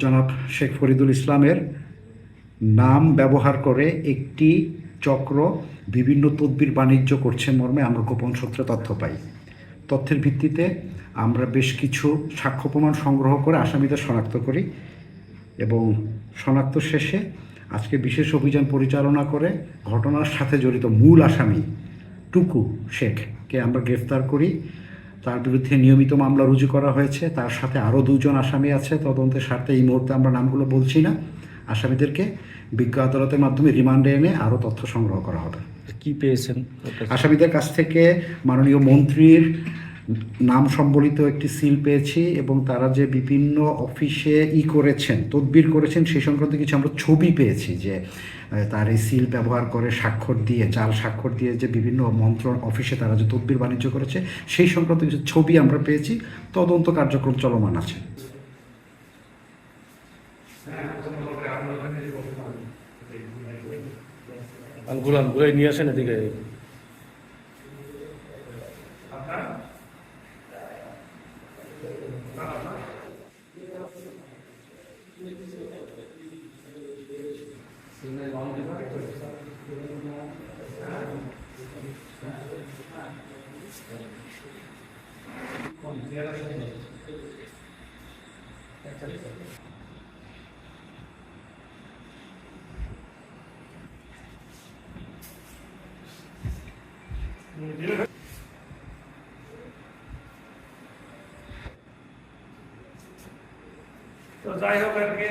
জনাব শেখ ফরিদুল ইসলামের নাম ব্যবহার করে একটি চক্র বিভিন্ন তদবির বাণিজ্য করছে মর্মে আমরা গোপন সূত্রে তথ্য পাই। তথ্যের ভিত্তিতে আমরা বেশ কিছু সাক্ষ্য প্রমাণ সংগ্রহ করে আসামিদের শনাক্ত করি এবং শনাক্ত শেষে আজকে বিশেষ অভিযান পরিচালনা করে ঘটনার সাথে জড়িত মূল আসামি টুকু শেখকে আমরা গ্রেফতার করি। তার বিরুদ্ধে নিয়মিত মামলা রুজু করা হয়েছে। তার সাথে আরও দুজন আসামি আছে। তদন্তের স্বার্থে এই মুহূর্তে আমরা নামগুলো বলছি না। আসামিদেরকে বিজ্ঞ আদালতের মাধ্যমে রিমান্ডে এনে আরও তথ্য সংগ্রহ করা হবে। কি পেয়েছেন আসামিদের কাছ থেকে? মাননীয় মন্ত্রীর নাম সম্বলিত একটি সিল পেয়েছি এবং তারা যে বিভিন্ন অফিসে করেছেন, তদবির করেছেন, সেই সংক্রান্ত কিছু আমরা ছবি পেয়েছি যে তার এই সিল ব্যবহার করে স্বাক্ষর দিয়ে, জাল স্বাক্ষর দিয়ে যে বিভিন্ন মন্ত্রণ অফিসে তারা যে তদবির বাণিজ্য করেছে সেই সংক্রান্ত কিছু ছবি আমরা পেয়েছি। তদন্ত কার্যক্রম চলমান আছে। ঘুরাই নিয়ে আসেন এদিকে। তো যাই হোক আর কি